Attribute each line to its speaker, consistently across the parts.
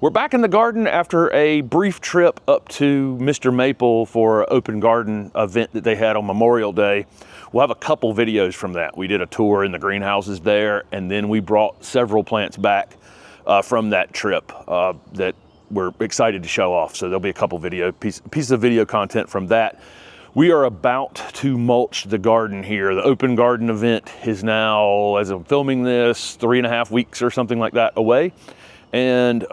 Speaker 1: We're back in the garden after a brief trip up to Mr. Maple for an open garden event that they had on Memorial Day. We'll have a couple videos from that. We did a tour in the greenhouses there, and then we brought several plants back from that trip that we're excited to show off. So there'll be a couple pieces of video content from that. We are about to mulch the garden here. The open garden event is now, as I'm filming this, 3.5 weeks or something like that away. And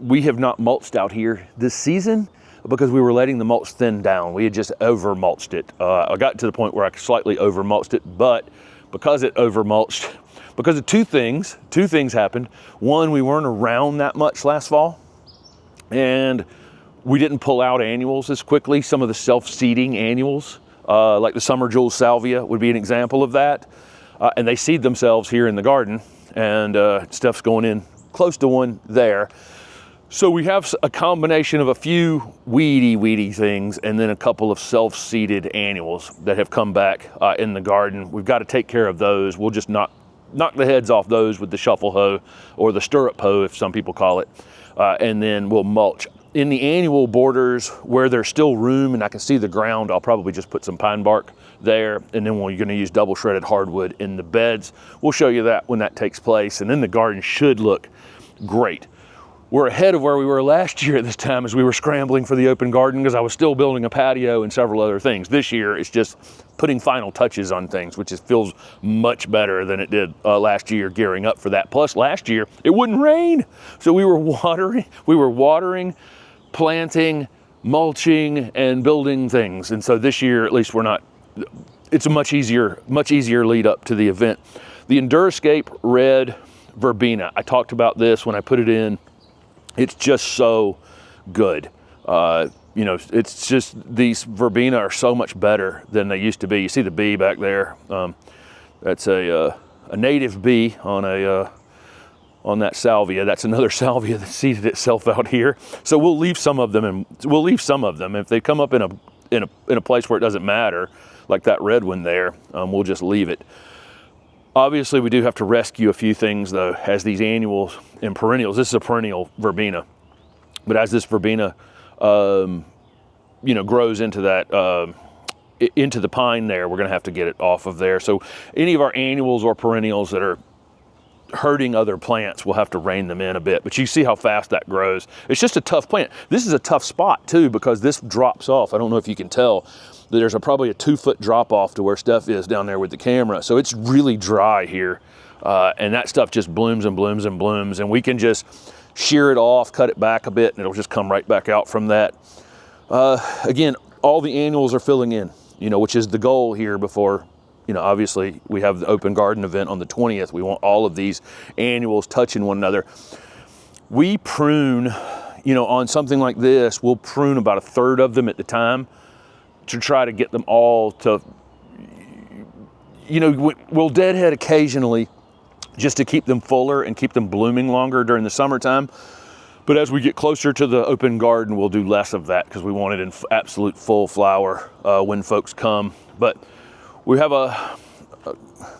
Speaker 1: we have not mulched out here this season because we were letting the mulch thin down. We had just over mulched it. I got to the point where I slightly over mulched it, but because it over mulched, because of two things happened. One, we weren't around that much last fall, and we didn't pull out annuals as quickly. Some of the self-seeding annuals, like the Summer Jewel Salvia would be an example of that. And they seed themselves here in the garden, and stuff's going in close to one there. So we have a combination of a few weedy things and then a couple of self-seeded annuals that have come back in the garden. We've got to take care of those. We'll just knock the heads off those with the shuffle hoe, or the stirrup hoe, if some people call it, and then we'll mulch. In the annual borders where there's still room and I can see the ground, I'll probably just put some pine bark there, and then we're gonna use double shredded hardwood in the beds. We'll show you that when that takes place, and then the garden should look great. We're ahead of where we were last year at this time as we were scrambling for the open garden because I was still building a patio and several other things. This year it's just putting final touches on things, which feels much better than it did last year, gearing up for that. Plus last year it wouldn't rain, so we were watering, planting, mulching, and building things. And so this year, at least, it's a much easier lead up to the event. The Enduroscape Red Verbena, I talked about this when I put it in. It's just so good. You know, it's just, these Verbena are so much better than they used to be. You see the bee back there. That's a native bee on that salvia. That's another salvia that seeded itself out here. So we'll leave some of them, and if they come up in a place where it doesn't matter, like that red one there, we'll just leave it. Obviously, we do have to rescue a few things though, as these annuals and perennials. This is a perennial Verbena, but as this Verbena, you know, grows into that, into the pine there, we're gonna have to get it off of there. So any of our annuals or perennials that are hurting other plants, we'll have to rein them in a bit. But you see how fast that grows. It's just a tough plant. This is a tough spot too, because this drops off. I don't know if you can tell, there's probably a 2-foot drop off to where stuff is down there with the camera. So it's really dry here. And that stuff just blooms and blooms and blooms, and we can just shear it off, cut it back a bit, and it'll just come right back out from that. Again, all the annuals are filling in, you know, which is the goal here before, you know, obviously we have the open garden event on the 20th. We want all of these annuals touching one another. We prune, you know, on something like this, we'll prune about 1/3 of them at the time to try to get them all to, you know, we'll deadhead occasionally just to keep them fuller and keep them blooming longer during the summertime. But as we get closer to the open garden, we'll do less of that because we want it in absolute full flower when folks come. But we have a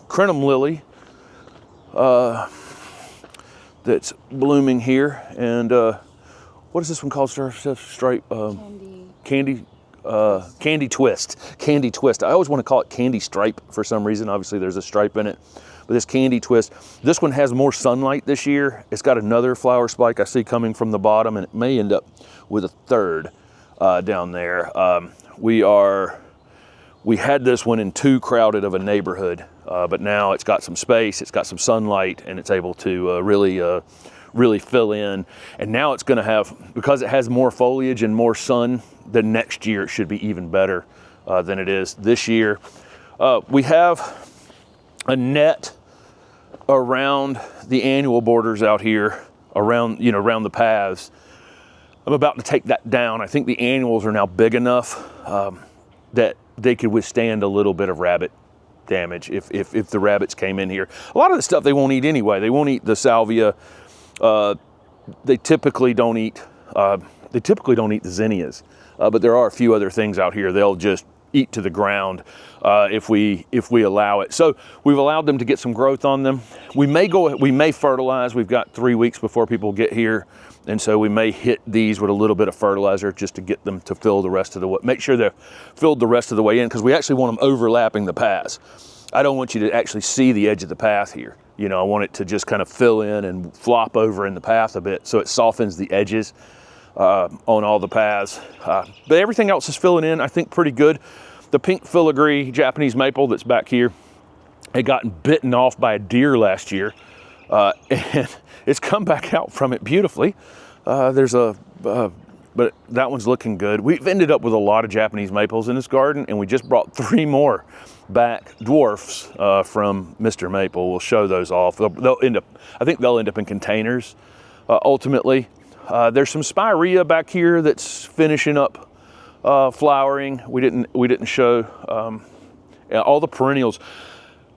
Speaker 1: crinum lily that's blooming here, and what is this one called? Stripe? Candy twist. Candy twist. I always want to call it candy stripe for some reason. Obviously there's a stripe in it, but this candy twist, this one has more sunlight this year. It's got another flower spike I see coming from the bottom, and it may end up with a 3rd down there. We had this one in too crowded of a neighborhood, but now it's got some space, it's got some sunlight, and it's able to really fill in. And now it's gonna have, because it has more foliage and more sun, then next year it should be even better than it is this year. We have a net around the annual borders out here, around the paths. I'm about to take that down. I think the annuals are now big enough that they could withstand a little bit of rabbit damage if the rabbits came in here. A lot of the stuff they won't eat anyway. They won't eat the salvia. They typically don't eat the zinnias, but there are a few other things out here they'll just eat to the ground if we allow it. So we've allowed them to get some growth on them. We may fertilize. We've got 3 weeks before people get here, and so we may hit these with a little bit of fertilizer just to get them to fill the rest of the way. Make sure they're filled the rest of the way in, because we actually want them overlapping the paths. I don't want you to actually see the edge of the path here. You know, I want it to just kind of fill in and flop over in the path a bit, so it softens the edges on all the paths. But everything else is filling in, I think, pretty good. The pink filigree Japanese maple that's back here, it got bitten off by a deer last year, and it's come back out from it beautifully. But that one's looking good. We've ended up with a lot of Japanese maples in this garden, and we just brought 3 more back, dwarfs, from Mr. Maple. We'll show those off. They'll end up, I think they'll end up in containers ultimately. There's some spirea back here that's finishing up flowering. We didn't show all the perennials.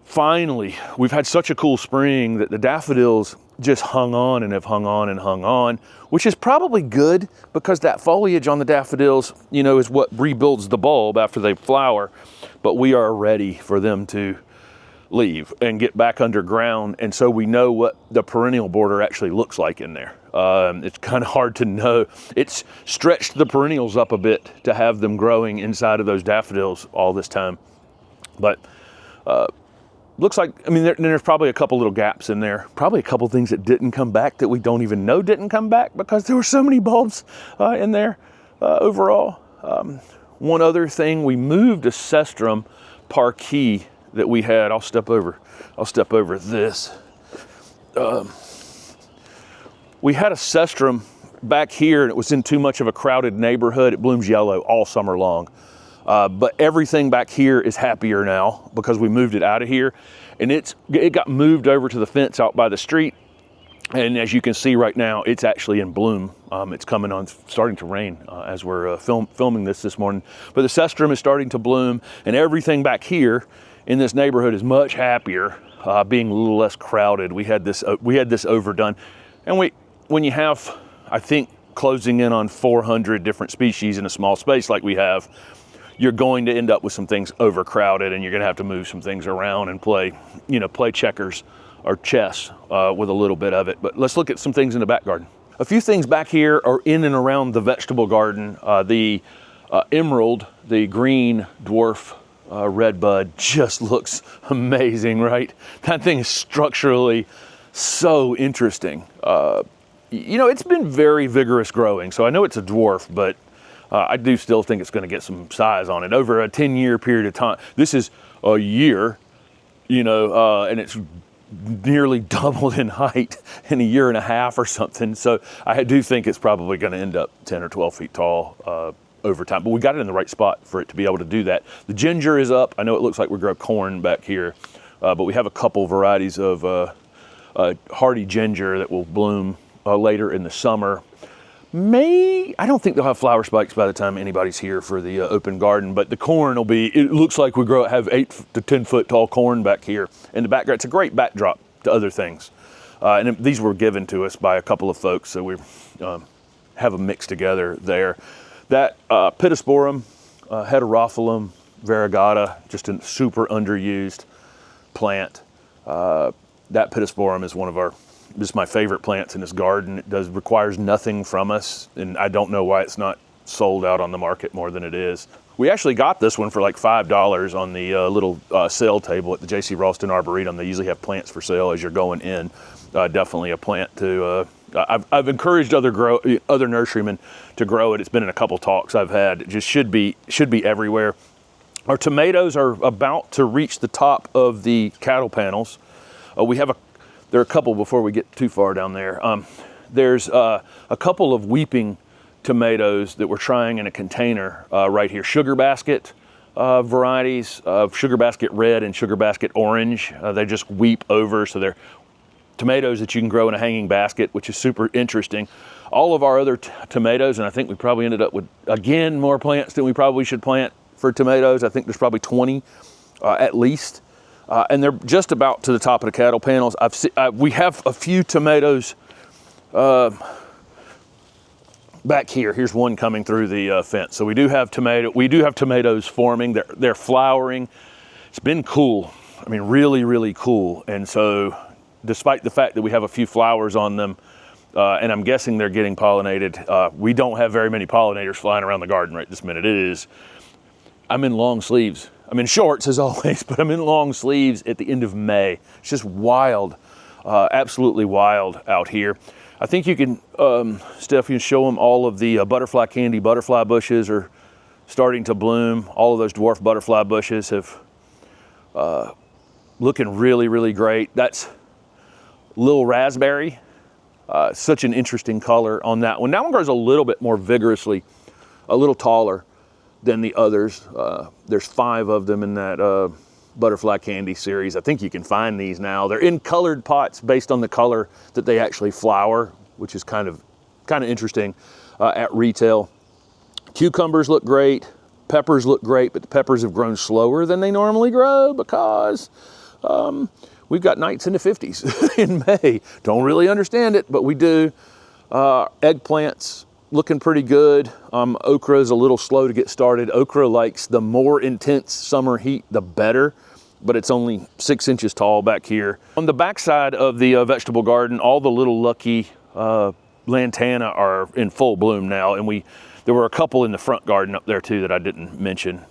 Speaker 1: Finally, we've had such a cool spring that the daffodils just hung on and have hung on and hung on, which is probably good, because that foliage on the daffodils, you know, is what rebuilds the bulb after they flower. But we are ready for them to leave and get back underground, and so we know what the perennial border actually looks like in there. It's kind of hard to know. It's stretched the perennials up a bit to have them growing inside of those daffodils all this time. But looks like, I mean, there's probably a couple little gaps in there. Probably a couple things that didn't come back that we don't even know didn't come back, because there were so many bulbs in there overall. One other thing, we moved a Cestrum Parquet that we had. I'll step over this. We had a Cestrum back here, and it was in too much of a crowded neighborhood. It blooms yellow all summer long. But everything back here is happier now because we moved it out of here, and it got moved over to the fence out by the street. And as you can see right now, it's actually in bloom. It's coming on, starting to rain as we're filming this morning. But the Cestrum is starting to bloom, and everything back here in this neighborhood is much happier, being a little less crowded. We had this overdone, and when you have, I think, closing in on 400 different species in a small space like we have, you're going to end up with some things overcrowded, and you're going to have to move some things around and play checkers or chess with a little bit of it. But let's look at some things in the back garden. A few things back here are in and around the vegetable garden. The emerald, the green dwarf redbud, just looks amazing, right? That thing is structurally so interesting. It's been very vigorous growing, so I know it's a dwarf, but I do still think it's going to get some size on it over a 10-year period of time. This is a year, and it's nearly doubled in height in a year and a half or something. So I do think it's probably going to end up 10 or 12 feet tall over time. But we got it in the right spot for it to be able to do that. The ginger is up. I know it looks like we grow corn back here, but we have a couple varieties of hardy ginger that will bloom later in the summer. I don't think they'll have flower spikes by the time anybody's here for the open garden, but the corn it looks like we have 8 to 10 foot tall corn back here in the background. It's a great backdrop to other things. And these were given to us by a couple of folks, so we have them mixed together there. That Pittosporum, Heterophyllum variegata, just a super underused plant. That Pittosporum is this is my favorite plants in this garden. It requires nothing from us, and I don't know why it's not sold out on the market more than it is. We actually got this one for like $5 on the little sale table at the J.C. Ralston Arboretum. They usually have plants for sale as you're going in. Definitely a plant to, I've encouraged other nurserymen to grow it. It's been in a couple talks I've had. It just should be everywhere. Our tomatoes are about to reach the top of the cattle panels. There are a couple before we get too far down there. There's a couple of weeping tomatoes that we're trying in a container right here. Sugar basket varieties of Sugar Basket Red and Sugar Basket Orange. They just weep over, so they're tomatoes that you can grow in a hanging basket, which is super interesting. All of our other tomatoes, and I think we probably ended up with, again, more plants than we probably should plant for tomatoes. I think there's probably 20 at least. And they're just about to the top of the cattle panels. We have a few tomatoes back here, here's one coming through the fence. So we do have tomatoes forming. They're flowering. It's been cool. I mean, really, really cool. And so despite the fact that we have a few flowers on them, and I'm guessing they're getting pollinated, we don't have very many pollinators flying around the garden right this minute. I'm in long sleeves. I'm in shorts as always, but I'm in long sleeves at the end of May. It's just wild, absolutely wild out here. I think you can, Steph, you can show them all of the butterfly candy butterfly bushes are starting to bloom. All of those dwarf butterfly bushes have looking really, really great. That's little raspberry, such an interesting color on that one. That one grows a little bit more vigorously, a little taller than the others. There's 5 of them in that butterfly candy series. I think you can find these now. They're in colored pots based on the color that they actually flower, which is kind of interesting at retail. Cucumbers look great. Peppers look great, but the peppers have grown slower than they normally grow because we've got nights in the 50s in May. Don't really understand it, but we do. Eggplants looking pretty good. Okra is a little slow to get started. Okra likes the more intense summer heat, the better, but it's only 6 inches tall back here. On the back side of the vegetable garden, all the little lucky lantana are in full bloom now, and there were a couple in the front garden up there too that I didn't mention.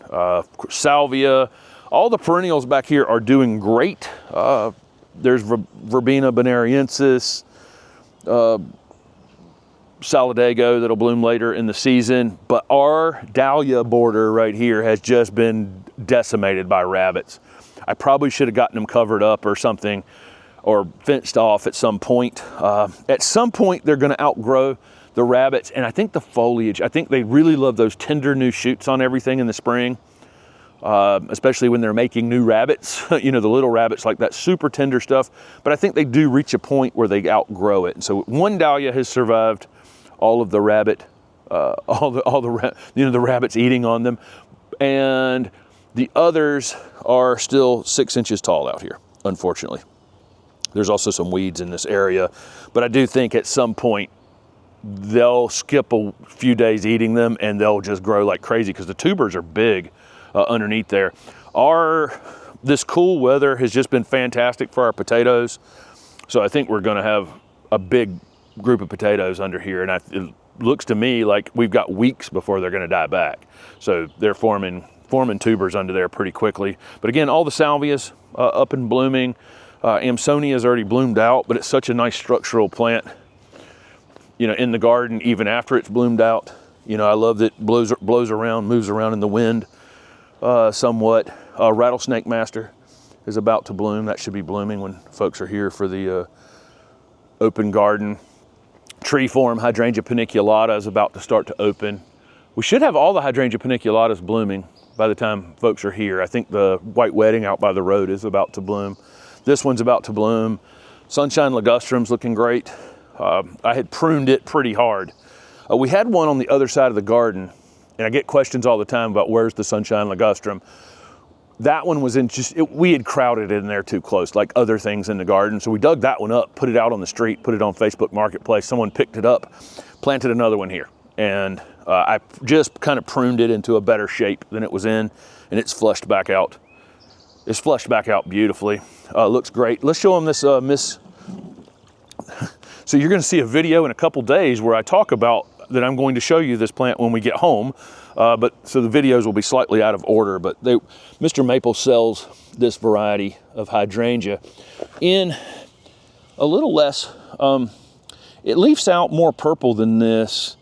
Speaker 1: Salvia, all the perennials back here are doing great. There's Verbena bonariensis, Solidago that'll bloom later in the season, but our dahlia border right here has just been decimated by rabbits. I probably should have gotten them covered up or something, or fenced off at some point. At some point, they're gonna outgrow the rabbits, and I think the foliage, I think they really love those tender new shoots on everything in the spring, especially when they're making new rabbits. You know, the little rabbits like that super tender stuff, but I think they do reach a point where they outgrow it. And so one dahlia has survived all of the rabbit, the rabbits eating on them, and the others are still 6 inches tall out here, unfortunately. There's also some weeds in this area, but I do think at some point they'll skip a few days eating them and they'll just grow like crazy because the tubers are big underneath there. This cool weather has just been fantastic for our potatoes, so I think we're going to have a big group of potatoes under here, and it looks to me like we've got weeks before they're going to die back. So they're forming tubers under there pretty quickly. But again, all the salvias up and blooming. Amsonia has already bloomed out, but it's such a nice structural plant, you know, in the garden even after it's bloomed out. You know, I love that it blows around, moves around in the wind somewhat. Rattlesnake Master is about to bloom. That should be blooming when folks are here for the open garden. Tree form Hydrangea paniculata is about to start to open. We should have all the Hydrangea paniculatas blooming by the time folks are here. I think the White Wedding out by the road is about to bloom. This one's about to bloom. Sunshine Ligustrum's looking great. I had pruned it pretty hard. We had one on the other side of the garden, and I get questions all the time about where's the Sunshine Ligustrum. That one was we had crowded it in there too close, like other things in the garden. So we dug that one up, put it out on the street, put it on Facebook Marketplace. Someone picked it up, planted another one here. And I just kind of pruned it into a better shape than it was in, and it's flushed back out. It's flushed back out beautifully. Looks great. Let's show them this Miss. So you're gonna see a video in a couple days where I talk about that I'm going to show you this plant when we get home. So the videos will be slightly out of order, but Mr. Maple sells this variety of hydrangea in a little less, it leaves out more purple than this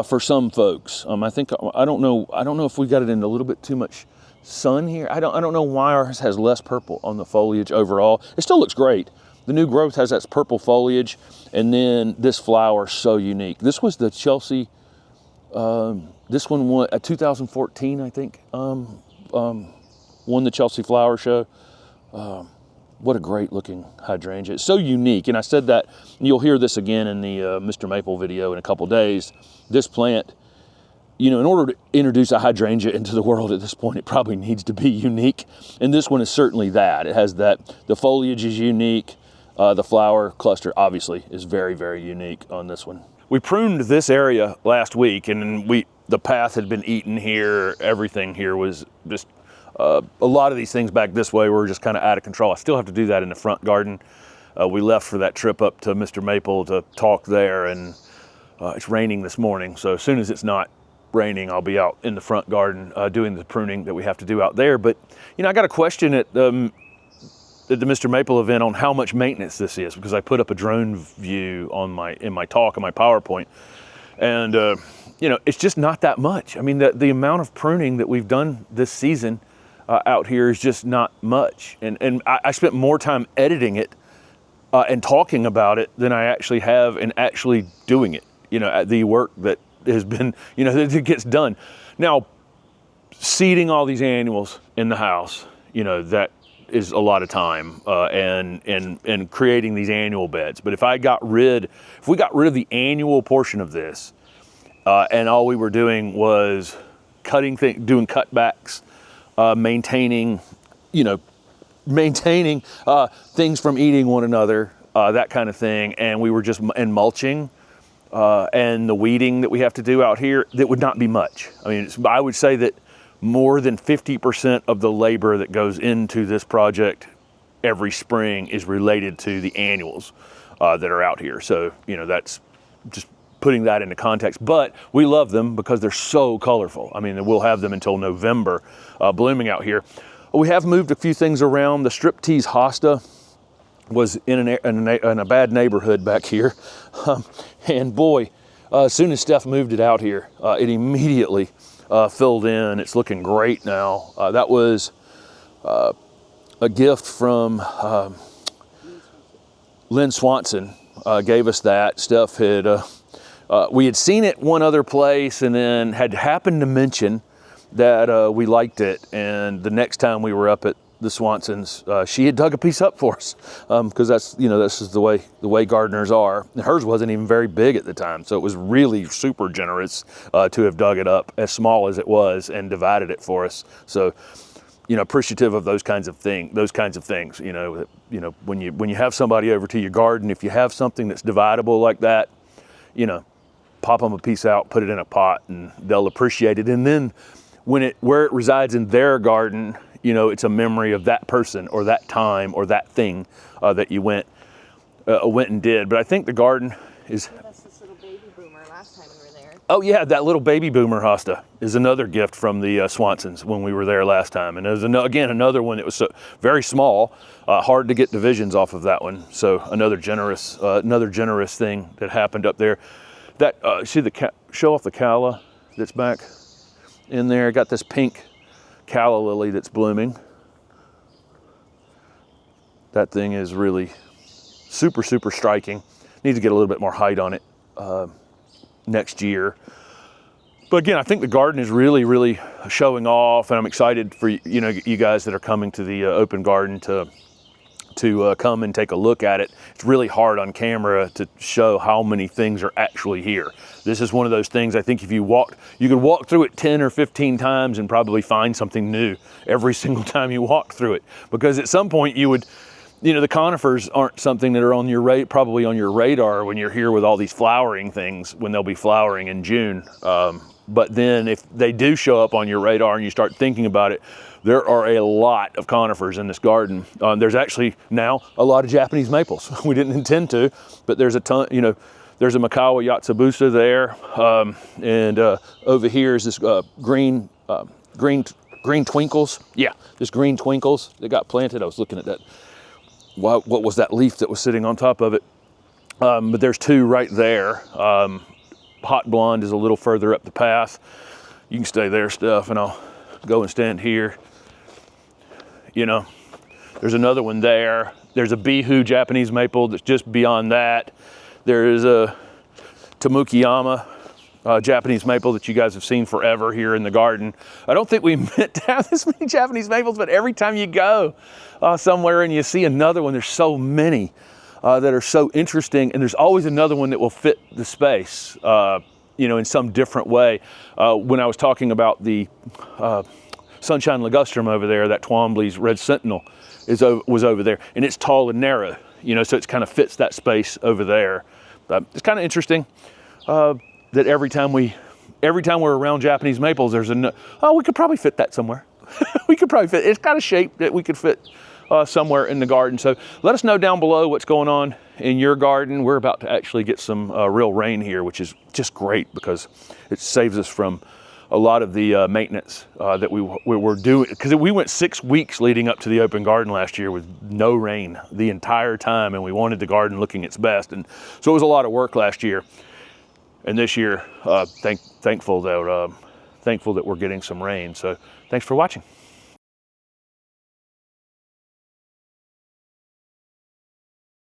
Speaker 1: for some folks. I don't know if we got it in a little bit too much sun here. I don't know why ours has less purple on the foliage overall. It still looks great. The new growth has that purple foliage, and then this flower is so unique. This was the Chelsea, this one won, 2014, I think, won the Chelsea Flower Show. What a great looking hydrangea. It's so unique, and I said that, and you'll hear this again in the Mr. Maple video in a couple days. This plant, you know, in order to introduce a hydrangea into the world at this point, it probably needs to be unique, and this one is certainly that. It has that, the foliage is unique. The flower cluster obviously is very, very unique on this one. we pruned this area last week, and the path had been eaten here. Everything here was just, a lot of these things back this way were just kind of out of control. I still have to do that in the front garden. We left for that trip up to Mr. Maple to talk there, and it's raining this morning. So as soon as it's not raining, I'll be out in the front garden doing the pruning that we have to do out there. But, you know, I got a question at the Mr. Maple event on how much maintenance this is, because I put up a drone view on in my talk, on my PowerPoint. And, you know, it's just not that much. I mean, the amount of pruning that we've done this season out here is just not much. And I spent more time editing it and talking about it than I actually have in actually doing it. You know, the work that has been, you know, that gets done. Now, seeding all these annuals in the house, you know, that is a lot of time and creating these annual beds. But if we got rid of the annual portion of this, and all we were doing was doing cutbacks, maintaining things from eating one another, that kind of thing, and we were just mulching and the weeding that we have to do out here, that would not be much. I mean, I would say that more than 50% of the labor that goes into this project every spring is related to the annuals that are out here. So, you know, that's just putting that into context. But we love them because they're so colorful. I mean, we'll have them until November blooming out here. We have moved a few things around. The striptease hosta was in a bad neighborhood back here. And boy, as soon as Steph moved it out here, it immediately filled in. It's looking great now. That was a gift from Lynn Swanson, gave us that. Steph we had seen it one other place and then had happened to mention that we liked it. And the next time we were up at the Swansons, she had dug a piece up for us, because that's, you know, this is the way gardeners are. And hers wasn't even very big at the time, so it was really super generous to have dug it up as small as it was and divided it for us. So, you know, appreciative of those kinds of things. You know, when you have somebody over to your garden, if you have something that's dividable like that, you know, pop them a piece out, put it in a pot, and they'll appreciate it. And then where it resides in their garden, you know, it's a memory of that person or that time or that thing that you went and did. But I think the garden is... That's this little baby boomer last time we were there. Oh yeah, that little baby boomer hosta is another gift from the Swansons when we were there last time. And there's again another one that was very small, hard to get divisions off of that one. So another generous thing that happened up there. That see show off the calla that's back in there. Got this pink calla lily that's blooming. That thing is really super, super striking. Need to get a little bit more height on it next year. But again, I think the garden is really, really showing off, and I'm excited for you guys that are coming to the open garden to come and take a look at it. It's really hard on camera to show how many things are actually here. This is one of those things, I think if you could walk through it 10 or 15 times and probably find something new every single time you walk through it. Because at some point you would, the conifers aren't something that are probably on your radar when you're here with all these flowering things, when they'll be flowering in June. But then if they do show up on your radar and you start thinking about it, there are a lot of conifers in this garden. There's actually now a lot of Japanese maples. We didn't intend to, but there's a ton, there's a Makawa Yatsubusa there. And over here is this green twinkles. Yeah, this green twinkles that got planted. I was looking at that. What was that leaf that was sitting on top of it? But there's two right there. Hot blonde is a little further up the path. You can stay there, Steph, and I'll go and stand here. There's another one there. There's a Bihu Japanese maple that's just beyond that. There is a Tamukiyama Japanese maple that you guys have seen forever here in the garden. I don't think we meant to have this many Japanese maples, but every time you go somewhere and you see another one, there's so many that are so interesting, and there's always another one that will fit the space, in some different way. When I was talking about the Sunshine ligustrum over there, that Twombly's Red Sentinel was over there, and it's tall and narrow, so it kind of fits that space over there. It's kind of interesting. that every time we're around Japanese maples, there's we could probably fit that somewhere. We could probably fit, it's got a shape that we could fit somewhere in the garden. So let us know down below what's going on in your garden. We're about to actually get some real rain here, which is just great because it saves us from a lot of the maintenance that we were doing, because we went 6 weeks leading up to the open garden last year with no rain the entire time, and we wanted the garden looking its best, and so it was a lot of work last year. And this year, thankful that we're getting some rain. So thanks for watching.